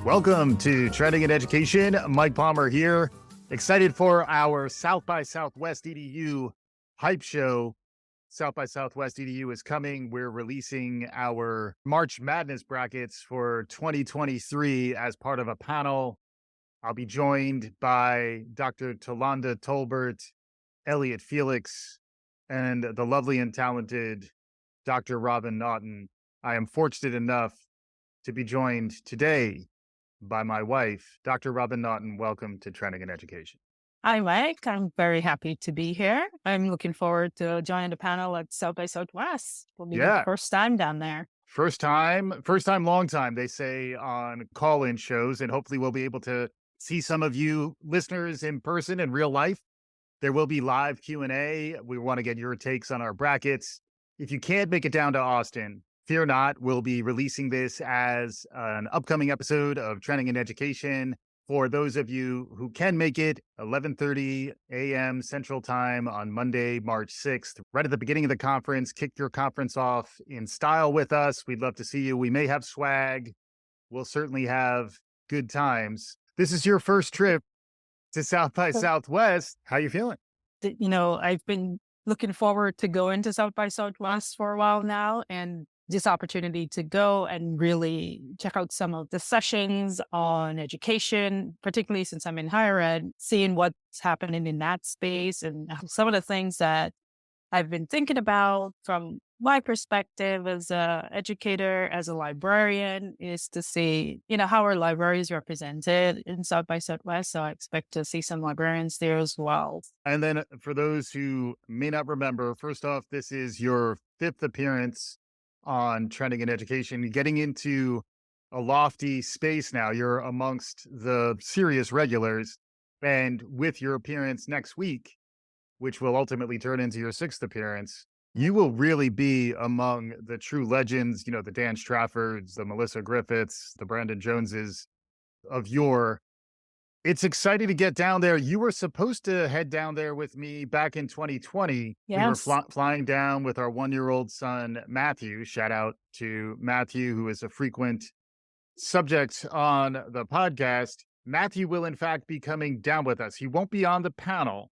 Welcome to Trending in Education. Mike Palmer here. Excited for our South by Southwest EDU hype show. South by Southwest EDU is coming. We're releasing our March Madness brackets for 2023 as part of a panel. I'll be joined by Dr. Tolanda Tolbert, Elliot Felix, and the lovely and talented Dr. Robin Naughton. I am fortunate enough to be joined today by my wife, Dr. Robin Naughton. Welcome to Trending in Education. Hi, Mike. I'm very happy to be here. I'm looking forward to joining the panel at South by Southwest. Will be the first time down there. First time, long time, they say on call-in shows, and hopefully we'll be able to see some of you listeners in person in real life. There will be live Q&A. We want to get your takes on our brackets. If you can't make it down to Austin, fear not. We'll be releasing this as an upcoming episode of Trending in Education. For those of you who can make it, 11:30 a.m. Central Time on Monday, March 6th, right at the beginning of the conference. Kick your conference off in style with us. We'd love to see you. We may have swag. We'll certainly have good times. This is your first trip to South by Southwest. How you feeling? I've been looking forward to going to South by Southwest for a while now, and this opportunity to go and really check out some of the sessions on education, particularly since I'm in higher ed, seeing what's happening in that space and some of the things that I've been thinking about from my perspective as a educator, as a librarian, is to see, how our library is represented in South by Southwest. So I expect to see some librarians there as well. And then for those who may not remember, first off, this is your fifth appearance on Trending in Education, getting into a lofty space now. You're amongst the serious regulars. And with your appearance next week, which will ultimately turn into your sixth appearance, you will really be among the true legends, the Dan Straffords, the Melissa Griffiths, the Brandon Joneses of yore. It's exciting to get down there. You were supposed to head down there with me back in 2020. Yes. We were flying down with our 1-year-old son, Matthew. Shout out to Matthew, who is a frequent subject on the podcast. Matthew will, in fact, be coming down with us. He won't be on the panel.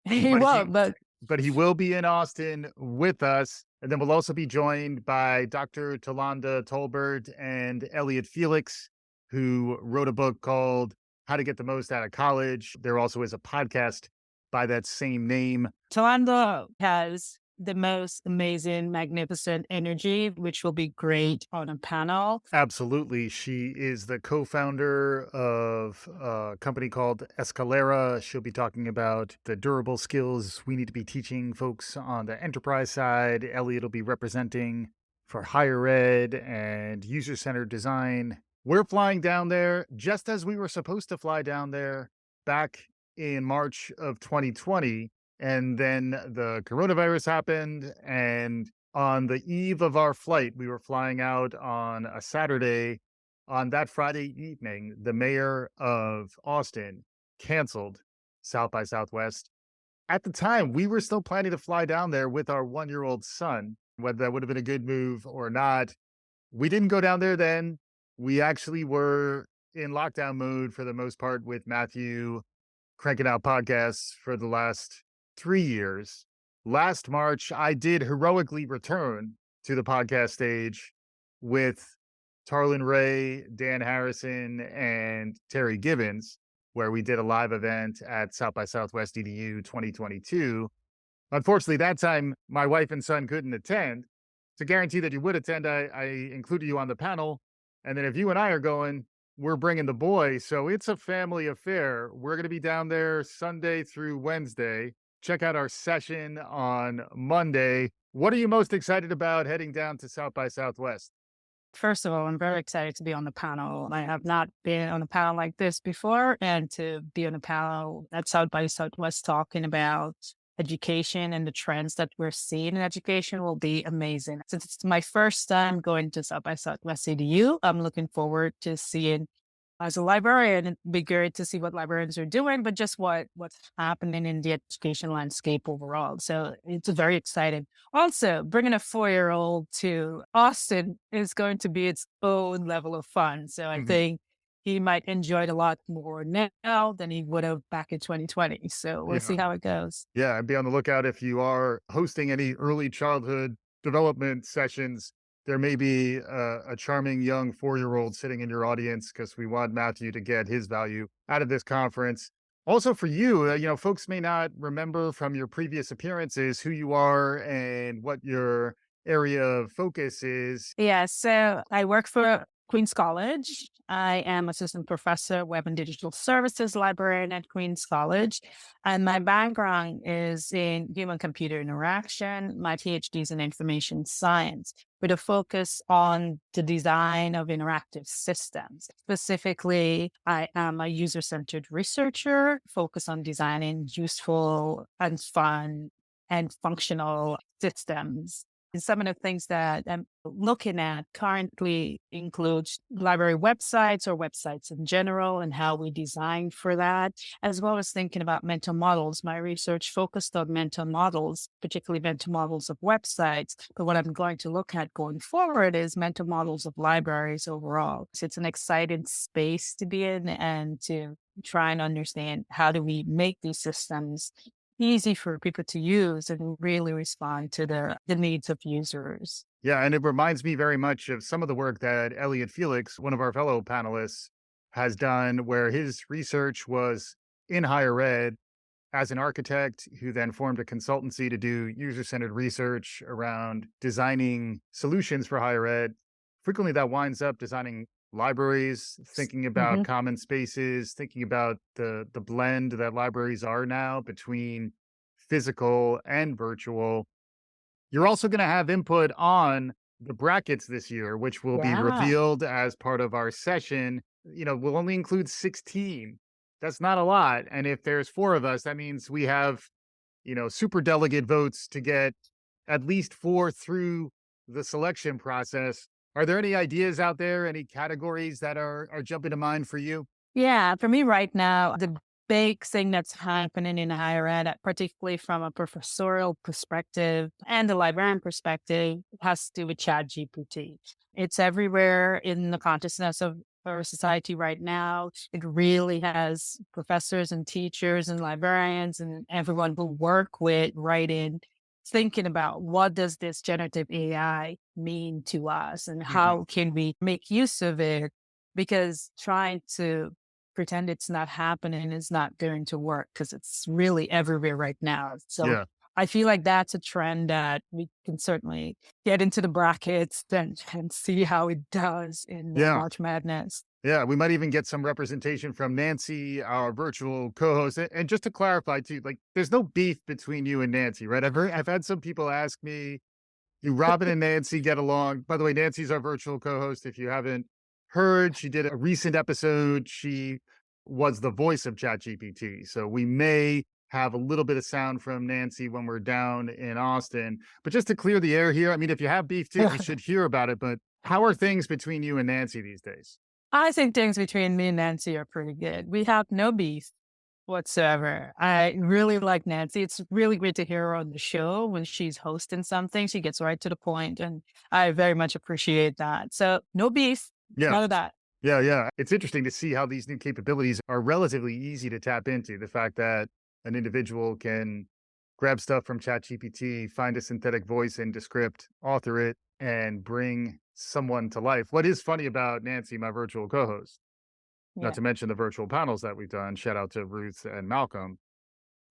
He won't, but he will be in Austin with us. And then we'll also be joined by Dr. Tolanda Tolbert and Elliot Felix, who wrote a book called How to Get the Most Out of College. There also is a podcast by that same name. Tolanda has the most amazing, magnificent energy, which will be great on a panel. Absolutely. She is the co-founder of a company called Escalera. She'll be talking about the durable skills we need to be teaching folks on the enterprise side. Elliot will be representing for higher ed and user-centered design. We're flying down there just as we were supposed to fly down there back in March of 2020. And then the coronavirus happened. And on the eve of our flight, we were flying out on a Saturday. On that Friday evening, the mayor of Austin canceled South by Southwest. At the time, we were still planning to fly down there with our 1-year-old son. Whether that would have been a good move or not, we didn't go down there then. We actually were in lockdown mode for the most part, with Matthew cranking out podcasts for the last 3 years. Last March, I did heroically return to the podcast stage with Tarlin Ray, Dan Harrison, and Terry Gibbons, where we did a live event at South by Southwest EDU 2022. Unfortunately, that time, my wife and son couldn't attend. To guarantee that you would attend, I included you on the panel. And then if you and I are going, we're bringing the boy. So it's a family affair. We're going to be down there Sunday through Wednesday. Check out our session on Monday. What are you most excited about heading down to South by Southwest? First of all, I'm very excited to be on the panel. I have not been on a panel like this before, and to be on a panel at South by Southwest talking about education and the trends that we're seeing in education will be amazing. Since it's my first time going to South by Southwest EDU, I'm looking forward to seeing, as a librarian, it'd be great to see what librarians are doing, but just what's happening in the education landscape overall. So it's very exciting. Also, bringing a 4-year-old to Austin is going to be its own level of fun. So I think he might enjoy it a lot more now than he would have back in 2020. So we'll Yeah. see how it goes. Yeah, and be on the lookout if you are hosting any early childhood development sessions. There may be a charming young 4-year-old sitting in your audience because we want Matthew to get his value out of this conference. Also, for you, folks may not remember from your previous appearances who you are and what your area of focus is. Yeah, so I work for Queen's College. I am assistant professor, web and digital services librarian at Queen's College. And my background is in human computer interaction. My PhD is in information science with a focus on the design of interactive systems. Specifically, I am a user centered researcher focused on designing useful and fun and functional systems. And some of the things that I'm looking at currently includes library websites or websites in general and how we design for that, as well as thinking about mental models. My research focused on mental models, particularly mental models of websites. But what I'm going to look at going forward is mental models of libraries overall. So it's an exciting space to be in and to try and understand how do we make these systems easy for people to use and really respond to the needs of users. Yeah, and it reminds me very much of some of the work that Elliot Felix, one of our fellow panelists, has done, where his research was in higher ed as an architect who then formed a consultancy to do user centered research around designing solutions for higher ed. Frequently, that winds up designing libraries, thinking about Mhm. common spaces, thinking about the blend that libraries are now between physical and virtual. You're also going to have input on the brackets this year, which will be Yeah. revealed as part of our session. We'll only include 16. That's not a lot. And if there's four of us, that means we have, super delegate votes to get at least four through the selection process. Are there any ideas out there, any categories that are jumping to mind for you? Yeah, for me right now, the big thing that's happening in higher ed, particularly from a professorial perspective and the librarian perspective, has to do with Chat GPT. It's everywhere in the consciousness of our society right now. It really has professors and teachers and librarians and everyone who work with writing thinking about what does this generative AI mean to us and Mhm. how can we make use of it, because trying to pretend it's not happening is not going to work because it's really everywhere right now. So Yeah. I feel like that's a trend that we can certainly get into the brackets and see how it does in Yeah. March Madness. Yeah, we might even get some representation from Nancy, our virtual co-host. And just to clarify too, like there's no beef between you and Nancy, right? I've had some people ask me, do Robin and Nancy get along? By the way, Nancy's our virtual co-host. If you haven't heard, she did a recent episode. She was the voice of ChatGPT. So we may have a little bit of sound from Nancy when we're down in Austin. But just to clear the air here, I mean, if you have beef too, we should hear about it. But how are things between you and Nancy these days? I think things between me and Nancy are pretty good. We have no beef whatsoever. I really like Nancy. It's really great to hear her on the show when she's hosting something. She gets right to the point, and I very much appreciate that. So, no beef, Yeah. none of that. Yeah, yeah. It's interesting to see how these new capabilities are relatively easy to tap into. The fact that an individual can grab stuff from ChatGPT, find a synthetic voice in Descript, author it, and bring someone to life. What is funny about Nancy, my virtual co-host, not Yeah. to mention the virtual panels that we've done, shout out to Ruth and Malcolm,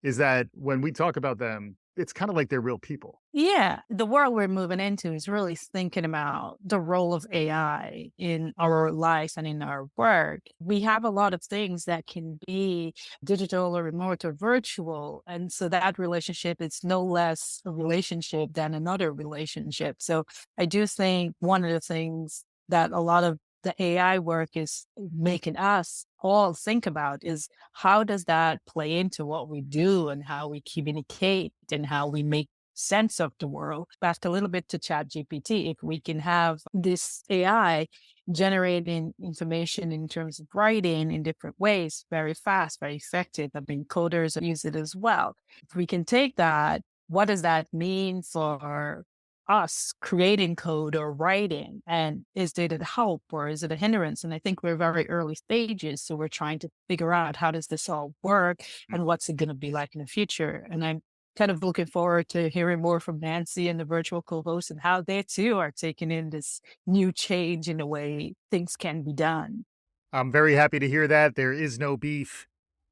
is that when we talk about them, it's kind of like they're real people. Yeah, the world we're moving into is really thinking about the role of AI in our lives and in our work. We have a lot of things that can be digital or remote or virtual. And so that relationship is no less a relationship than another relationship. So I do think one of the things that a lot of the AI work is making us all think about is how does that play into what we do and how we communicate and how we make sense of the world. Back a little bit to Chat GPT, if we can have this AI generating information in terms of writing in different ways, very fast, very effective. I mean, coders use it as well. If we can take that, what does that mean for us creating code or writing? And is it a help or is it a hindrance? And I think we're very early stages. So we're trying to figure out how does this all work and what's it going to be like in the future. And I'm kind of looking forward to hearing more from Nancy and the virtual co-host and how they too are taking in this new change in the way things can be done. I'm very happy to hear that there is no beef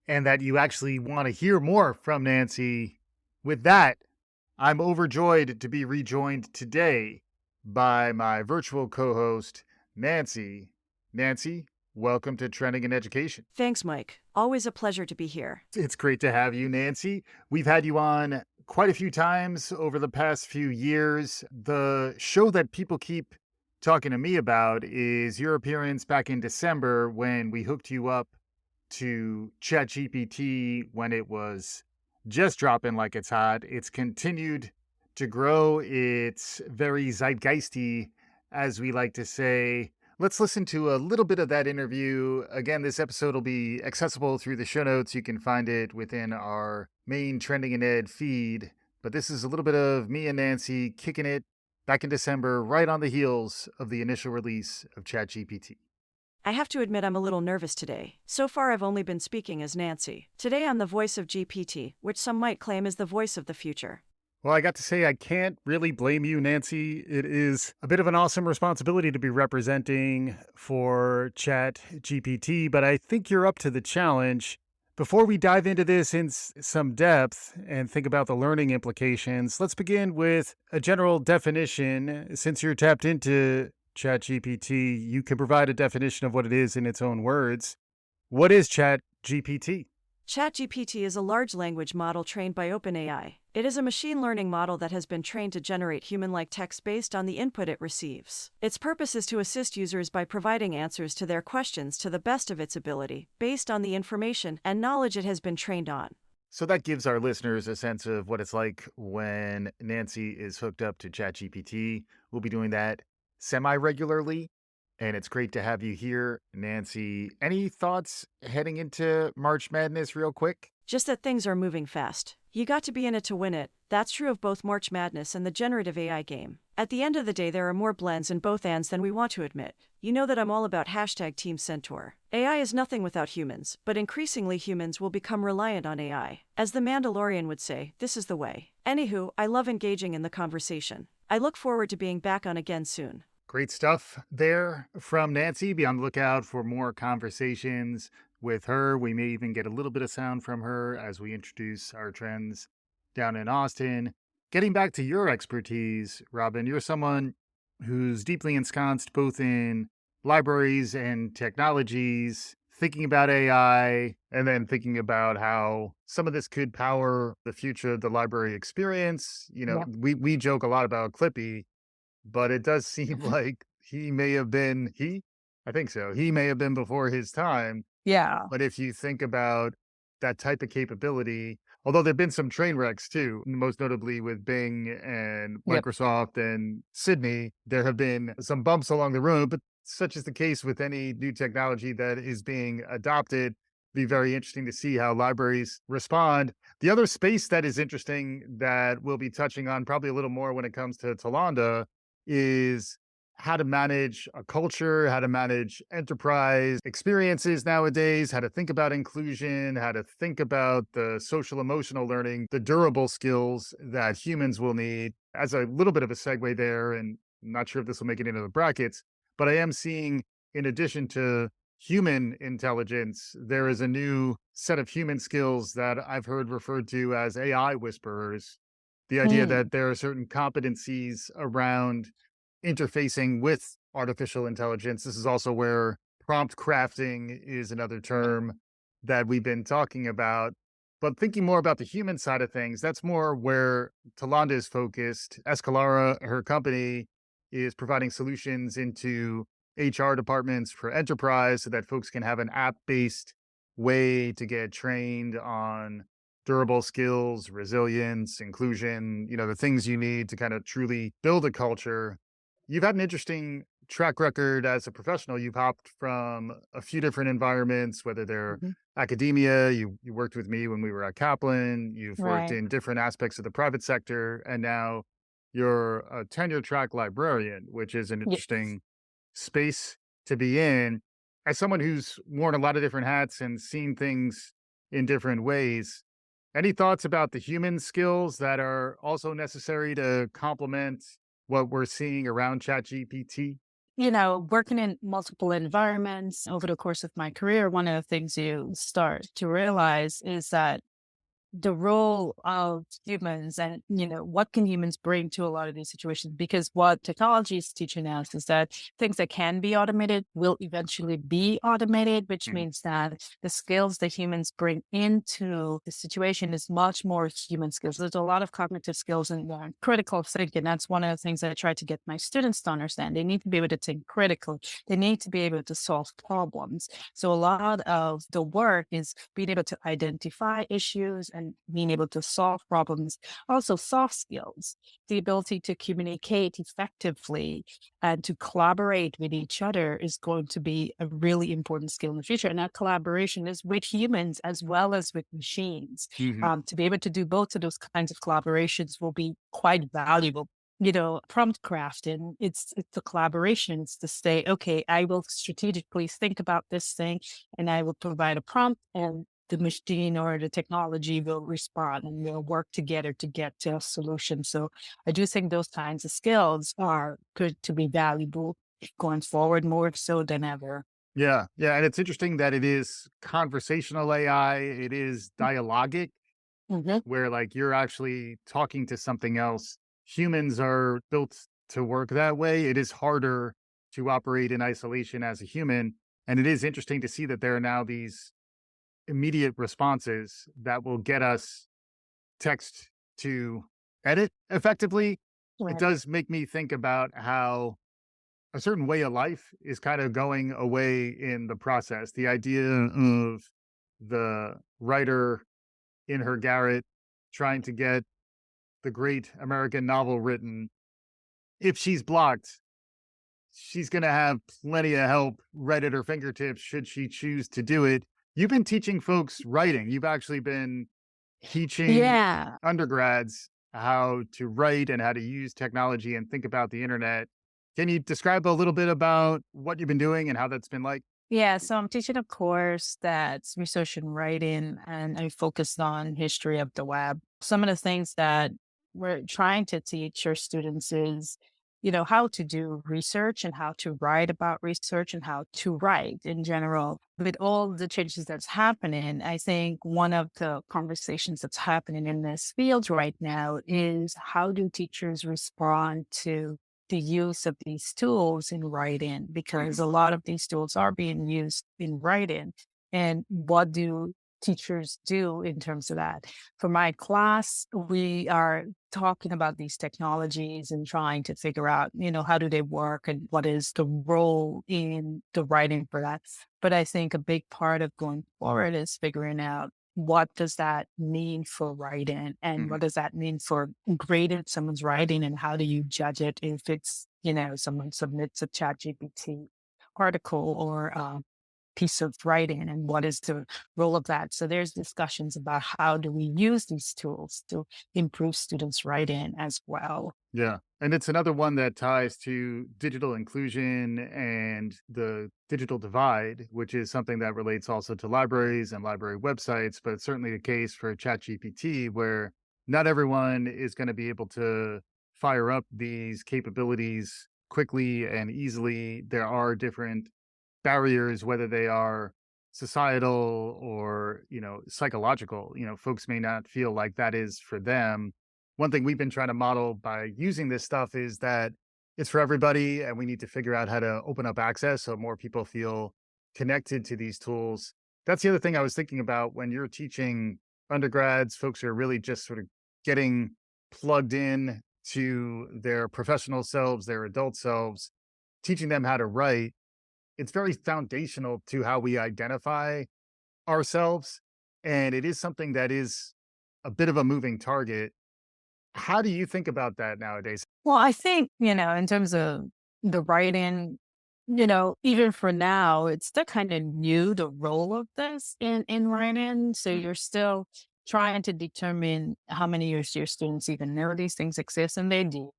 and that you actually want to hear more from Nancy. With that, I'm overjoyed to be rejoined today by my virtual co host, Nancy. Nancy, welcome to Trending in Education. Thanks, Mike. Always a pleasure to be here. It's great to have you, Nancy. We've had you on quite a few times over the past few years. The show that people keep talking to me about is your appearance back in December when we hooked you up to ChatGPT when it was just dropping like it's hot. It's continued to grow. It's very zeitgeisty, as we like to say. Let's listen to a little bit of that interview. Again, this episode will be accessible through the show notes. You can find it within our main Trending in Ed feed. But this is a little bit of me and Nancy kicking it back in December, right on the heels of the initial release of ChatGPT. I have to admit I'm a little nervous today. So far I've only been speaking as Nancy. Today I'm the voice of GPT, which some might claim is the voice of the future. Well, I got to say, I can't really blame you, Nancy. It is a bit of an awesome responsibility to be representing for Chat GPT, but I think you're up to the challenge. Before we dive into this in some depth and think about the learning implications, let's begin with a general definition. Since you're tapped into Chat GPT, you can provide a definition of what it is in its own words. What is Chat GPT? ChatGPT is a large language model trained by OpenAI. It is a machine learning model that has been trained to generate human-like text based on the input it receives. Its purpose is to assist users by providing answers to their questions to the best of its ability, based on the information and knowledge it has been trained on. So that gives our listeners a sense of what it's like when Nancy is hooked up to ChatGPT. We'll be doing that semi-regularly, and it's great to have you here, Nancy. Any thoughts heading into March Madness real quick? Just that things are moving fast. You got to be in it to win it. That's true of both March Madness and the generative AI game. At the end of the day, there are more blends and both ands than we want to admit. You know that I'm all about hashtag Team Centaur. AI is nothing without humans, but increasingly humans will become reliant on AI. As the Mandalorian would say, this is the way. Anywho, I love engaging in the conversation. I look forward to being back on again soon. Great stuff there from Nancy. Be on the lookout for more conversations with her. We may even get a little bit of sound from her as we introduce our trends down in Austin. Getting back to your expertise, Robin, you're someone who's deeply ensconced both in libraries and technologies, thinking about AI, and then thinking about how some of this could power the future of the library experience. Yeah. We joke a lot about Clippy, but it does seem like he may have been I think so. He may have been before his time. Yeah. But if you think about that type of capability, although there've been some train wrecks too, most notably with Bing and Yep. Microsoft and Sydney, there have been some bumps along the road, but such is the case with any new technology that is being adopted. Be very interesting to see how libraries respond. The other space that is interesting that we'll be touching on probably a little more when it comes to Talanda is how to manage a culture, how to manage enterprise experiences nowadays, how to think about inclusion, how to think about the social emotional learning, the durable skills that humans will need. As a little bit of a segue there, and I'm not sure if this will make it into the brackets, but I am seeing, in addition to human intelligence, there is a new set of human skills that I've heard referred to as AI whisperers. The idea Mm. that there are certain competencies around interfacing with artificial intelligence. This is also where prompt crafting is another term that we've been talking about. But thinking more about the human side of things, that's more where Talanda is focused. Escalara, her company, is providing solutions into HR departments for enterprise so that folks can have an app based way to get trained on durable skills, resilience, inclusion, the things you need to kind of truly build a culture. You've had an interesting track record as a professional. You've hopped from a few different environments, whether they're Mhm. academia, you worked with me when we were at Kaplan, you've worked Right. in different aspects of the private sector, and now you're a tenure track librarian, which is an Yes. interesting space to be in. As someone who's worn a lot of different hats and seen things in different ways, any thoughts about the human skills that are also necessary to complement what we're seeing around ChatGPT? Working in multiple environments over the course of my career, one of the things you start to realize is that the role of humans and what can humans bring to a lot of these situations, because what technology is teaching us is that things that can be automated will eventually be automated, which Mhm. means that the skills that humans bring into the situation is much more human skills. There's a lot of cognitive skills and critical thinking. That's one of the things that I try to get my students to understand. They need to be able to think critically. They need to be able to solve problems. So a lot of the work is being able to identify issues and being able to solve problems. Also, soft skills, the ability to communicate effectively and to collaborate with each other is going to be a really important skill in the future. And that collaboration is with humans as well as with machines. Mhm. To be able to do both of those kinds of collaborations will be quite valuable. Prompt crafting, it's the collaboration. It's to say, okay, I will strategically think about this thing and I will provide a prompt, and the machine or the technology will respond and we'll work together to get to a solution. So I do think those kinds of skills are good to be valuable going forward more so than ever. Yeah, yeah, and it's interesting that it is conversational AI, it is dialogic, Mhm. where, like, you're actually talking to something else. Humans are built to work that way. It is harder to operate in isolation as a human, and it is interesting to see that there are now these immediate responses that will get us text to edit effectively. It Right. does make me think about how a certain way of life is kind of going away in the process. The idea of the writer in her garret trying to get the great American novel written. If she's blocked, she's going to have plenty of help right at her fingertips should she choose to do it. You've been teaching folks writing. You've actually been teaching Yeah. undergrads how to write and how to use technology and think about the internet. Can you describe a little bit about what you've been doing and how that's been like? Yeah, so I'm teaching a course that's research and writing, and I focused on history of the web. Some of the things that we're trying to teach our students is, how to do research and how to write about research and how to write in general. With all the changes that's happening, I think one of the conversations that's happening in this field right now is how do teachers respond to the use of these tools in writing, because Mhm. a lot of these tools are being used in writing. And what do teachers do in terms of that? For my class, we are talking about these technologies and trying to figure out, how do they work and what is the role in the writing for that. But I think a big part of going forward is figuring out what does that mean for writing and what Mhm. does that mean for grading someone's writing, and how do you judge it if it's someone submits a chat gpt article or a piece of writing, and what is the role of that. So there's discussions about how do we use these tools to improve students writing as well. Yeah. And it's another one that ties to digital inclusion and the digital divide, which is something that relates also to libraries and library websites, but it's certainly the case for ChatGPT, where not everyone is going to be able to fire up these capabilities quickly and easily. There are different barriers, whether they are societal or, psychological. Folks may not feel like that is for them. One thing we've been trying to model by using this stuff is that it's for everybody, and we need to figure out how to open up access so more people feel connected to these tools. That's the other thing I was thinking about when you're teaching undergrads, folks who are really just sort of getting plugged in to their professional selves, their adult selves, teaching them how to write. It's very foundational to how we identify ourselves, and it is something that is a bit of a moving target. How do you think about that nowadays? Well, I think, in terms of the writing, even for now, it's still kind of new, the role of this in writing. So Mm, you're still trying to determine how many years your students even know these things exist, and they do.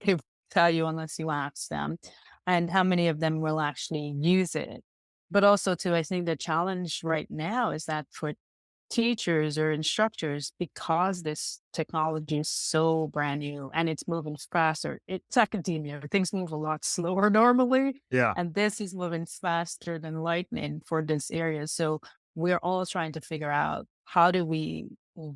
They tell you unless you ask them, and how many of them will actually use it. But also, too, I think the challenge right now is that for teachers or instructors, because this technology is so brand new and it's moving faster, it's academia. Things move a lot slower normally, Yeah. and this is moving faster than lightning for this area. So we're all trying to figure out how do we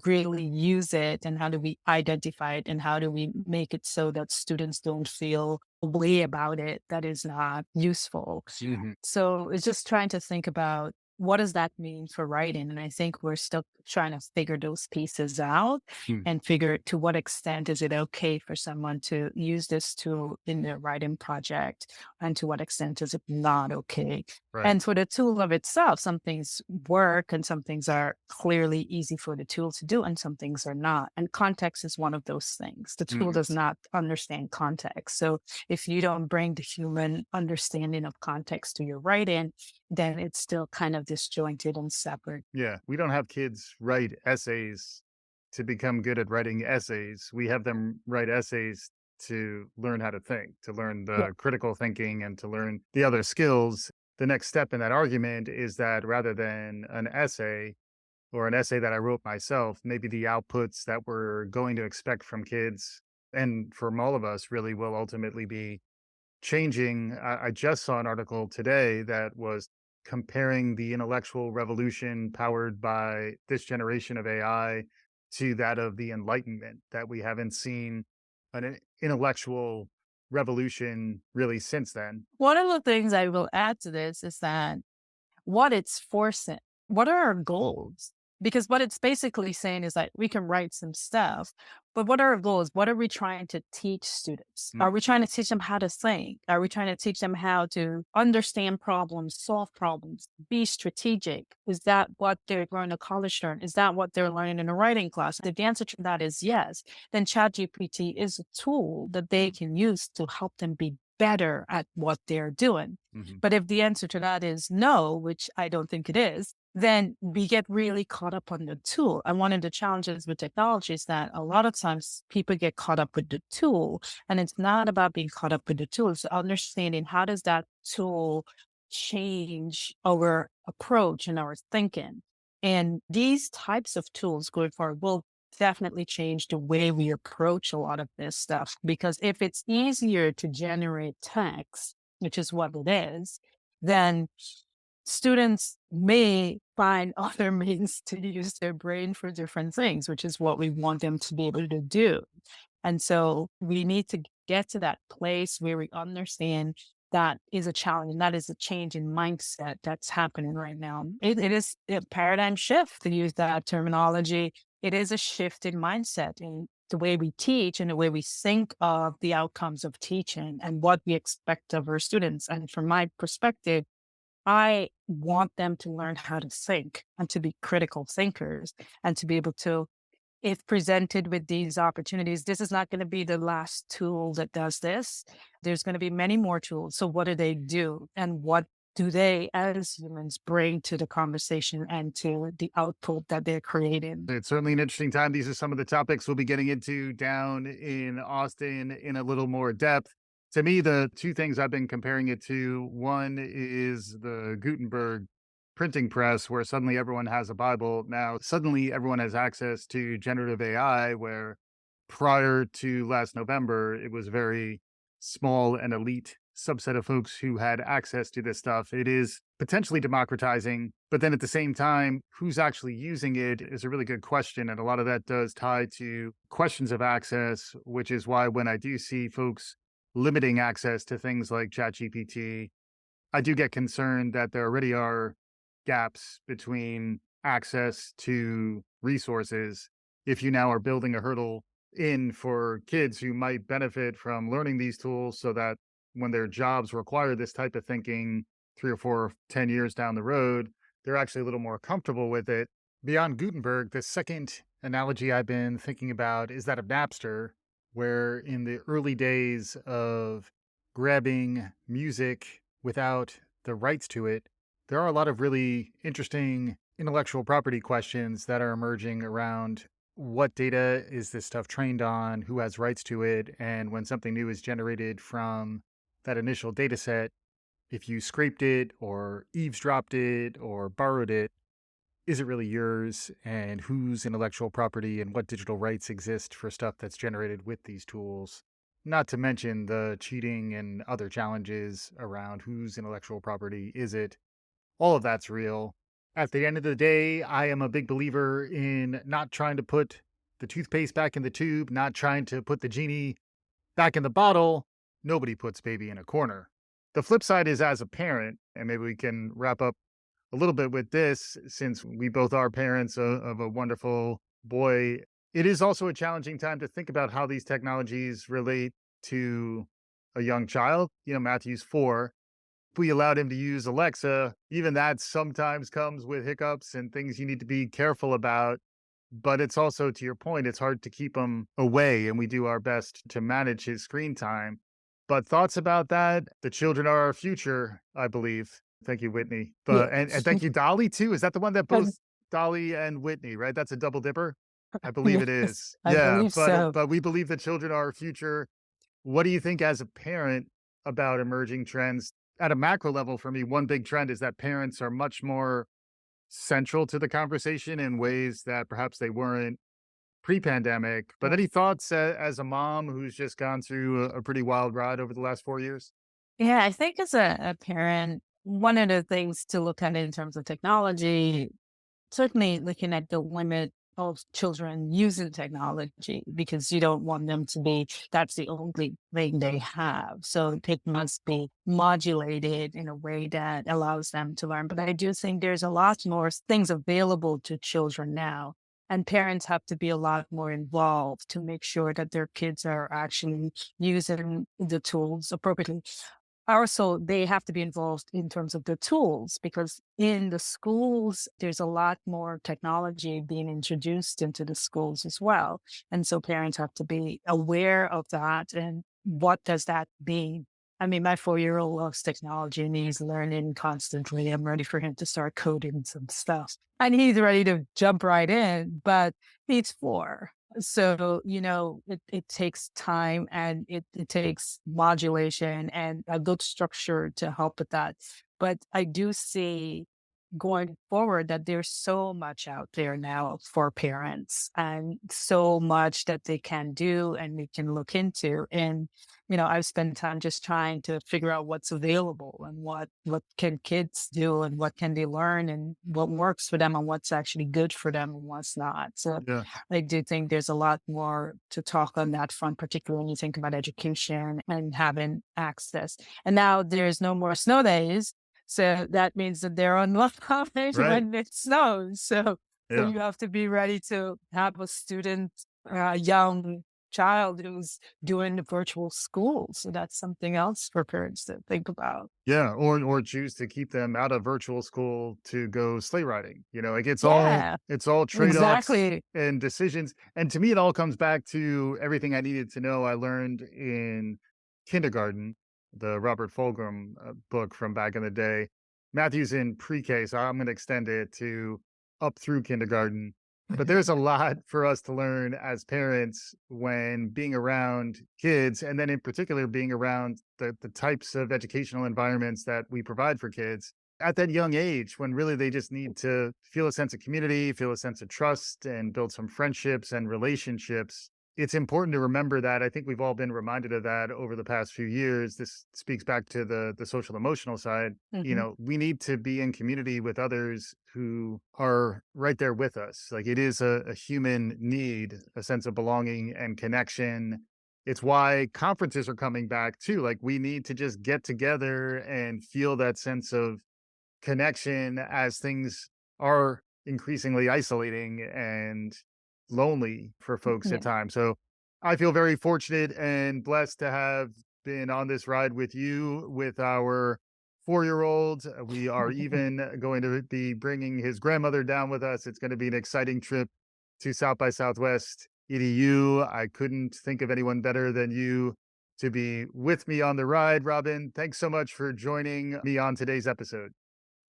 really use it and how do we identify it and how do we make it so that students don't feel a way about it that is not useful. Mhm. So it's just trying to think about what does that mean for writing? And I think we're still trying to figure those pieces out Hmm. and figure to what extent is it okay for someone to use this tool in their writing project and to what extent is it not okay. Right. And for the tool of itself, some things work and some things are clearly easy for the tool to do and some things are not. And context is one of those things. The tool Mhm. does not understand context. So if you don't bring the human understanding of context to your writing, then it's still kind of disjointed and separate. Yeah. We don't have kids write essays to become good at writing essays. We have them write essays to learn how to think, to learn Yeah. the critical thinking and to learn the other skills. The next step in that argument is that rather than an essay or an essay that I wrote myself, maybe the outputs that we're going to expect from kids and from all of us really will ultimately be changing. I just saw an article today that was comparing the intellectual revolution powered by this generation of AI to that of the Enlightenment, that we haven't seen an intellectual revolution really since then. One of the things I will add to this is that what it's forcing. What are our goals? Because what it's basically saying is that we can write some stuff, but what are our goals? What are we trying to teach students? Mm. Are we trying to teach them how to think? Are we trying to teach them how to understand problems, solve problems, be strategic? Is that what they're going to college learn? Is that what they're learning in a writing class? If the answer to that is yes, then ChatGPT is a tool that they can use to help them be better at what they're doing. Mhm. But if the answer to that is no, which I don't think it is, then we get really caught up on the tool. And one of the challenges with technology is that a lot of times people get caught up with the tool. And it's not about being caught up with the tool, it's understanding how does that tool change our approach and our thinking. And these types of tools going forward will definitely change the way we approach a lot of this stuff. Because if it's easier to generate text, which is what it is, then students may find other means to use their brain for different things, which is what we want them to be able to do. And so we need to get to that place where we understand that is a challenge and that is a change in mindset that's happening right now. It is a paradigm shift, to use that terminology. It is a shift in mindset in the way we teach and the way we think of the outcomes of teaching and what we expect of our students. And from my perspective, I want them to learn how to think and to be critical thinkers and to be able to, if presented with these opportunities, this is not going to be the last tool that does this. There's going to be many more tools. So what do they do? And what do they as humans bring to the conversation and to the output that they're creating? It's certainly an interesting time. These are some of the topics we'll be getting into down in Austin in a little more depth. To me, the two things I've been comparing it to, one is the Gutenberg printing press, where suddenly everyone has a Bible. Now, suddenly everyone has access to generative AI, where prior to last November, it was very small and elite subset of folks who had access to this stuff. It is potentially democratizing, but then at the same time, who's actually using it is a really good question. And a lot of that does tie to questions of access, which is why when I do see folks limiting access to things like ChatGPT, I do get concerned that there already are gaps between access to resources. If you now are building a hurdle in for kids who might benefit from learning these tools so that when their jobs require this type of thinking 3 or 4, 10 years down the road, they're actually a little more comfortable with it. Beyond Gutenberg, the second analogy I've been thinking about is that of Napster, where in the early days of grabbing music without the rights to it, there are a lot of really interesting intellectual property questions that are emerging around what data is this stuff trained on, who has rights to it, and when something new is generated from that initial data set, if you scraped it or eavesdropped it or borrowed it, is it really yours? And whose intellectual property and what digital rights exist for stuff that's generated with these tools? Not to mention the cheating and other challenges around whose intellectual property is it. All of that's real. At the end of the day, I am a big believer in not trying to put the toothpaste back in the tube, not trying to put the genie back in the bottle. Nobody puts baby in a corner. The flip side is, as a parent, and maybe we can wrap up a little bit with this, since we both are parents of a wonderful boy, it is also a challenging time to think about how these technologies relate to a young child. Matthew's 4. If we allowed him to use Alexa, even that sometimes comes with hiccups and things you need to be careful about. But it's also, to your point, it's hard to keep him away, and we do our best to manage his screen time. But thoughts about that? The children are our future, I believe. Thank you, Whitney. But and Yes. thank you, Dolly, too. Is that the one that And both Dolly and Whitney, right? That's a double dipper. I believe it yes, is. I Yeah, believe but so. but we believe the children are our future. What do you think as a parent about emerging trends? At a macro level, for me, one big trend is that parents are much more central to the conversation in ways that perhaps they weren't pre-pandemic. But any thoughts as a mom who's just gone through a pretty wild ride over the last 4 years? Yeah, I think as a parent, one of the things to look at in terms of technology, certainly looking at the limit of children using technology because you don't want them to be that's the only thing they have. So it must be modulated in a way that allows them to learn. But I do think there's a lot more things available to children now. And parents have to be a lot more involved to make sure that their kids are actually using the tools appropriately. Also, they have to be involved in terms of the tools because in the schools, there's a lot more technology being introduced into the schools as well. And so parents have to be aware of that and what does that mean? I mean, my 4-year-old loves technology and he's learning constantly. I'm ready for him to start coding some stuff. And he's ready to jump right in, but he's 4. So, it takes time and it takes modulation and a good structure to help with that. But I do see going forward that there's so much out there now for parents and so much that they can do and they can look into. And, I've spent time just trying to figure out what's available and what can kids do and what can they learn and what works for them and what's actually good for them and what's not. So Yeah, I do think there's a lot more to talk on that front, particularly when you think about education and having access. And now there's no more snow days. So that means that they're unlocked right. when it snows. So Yeah. you have to be ready to have a student, young child who's doing the virtual school. So that's something else for parents to think about. Yeah, or choose to keep them out of virtual school to go sleigh riding. Like Yeah, it's all trade-offs exactly. and decisions. And to me, it all comes back to everything I needed to know I learned in kindergarten, the Robert Fulghum book from back in the day. Matthew's in pre-K, so I'm going to extend it to up through kindergarten. But there's a lot for us to learn as parents when being around kids, and then in particular being around the types of educational environments that we provide for kids at that young age, when really they just need to feel a sense of community, feel a sense of trust, and build some friendships and relationships. It's important to remember that. I think we've all been reminded of that over the past few years. This speaks back to the social emotional side. Mhm. We need to be in community with others who are right there with us. Like, it is a human need, a sense of belonging and connection. It's why conferences are coming back too. Like, we need to just get together and feel that sense of connection as things are increasingly isolating and lonely for folks at Yeah. times. So I feel very fortunate and blessed to have been on this ride with you with our 4-year-old. We are even going to be bringing his grandmother down with us. It's going to be an exciting trip to South by Southwest EDU. I couldn't think of anyone better than you to be with me on the ride. Robin, thanks so much for joining me on today's episode.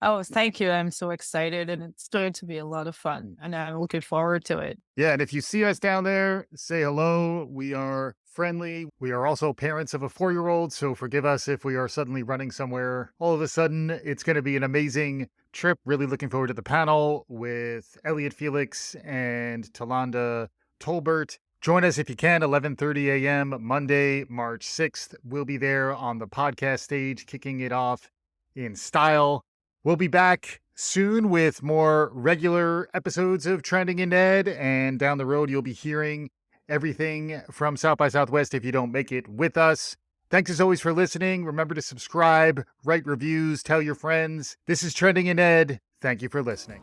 Oh, thank you. I'm so excited and it's going to be a lot of fun and I'm looking forward to it. Yeah, and if you see us down there, say hello. We are friendly. We are also parents of a 4-year-old, so forgive us if we are suddenly running somewhere. All of a sudden, it's going to be an amazing trip. Really looking forward to the panel with Elliot Felix and Talanda Tolbert. Join us if you can, 11:30 a.m. Monday, March 6th. We'll be there on the podcast stage, kicking it off in style. We'll be back soon with more regular episodes of Trending in Ed, and down the road, you'll be hearing everything from South by Southwest if you don't make it with us. Thanks as always for listening. Remember to subscribe, write reviews, tell your friends. This is Trending in Ed. Thank you for listening.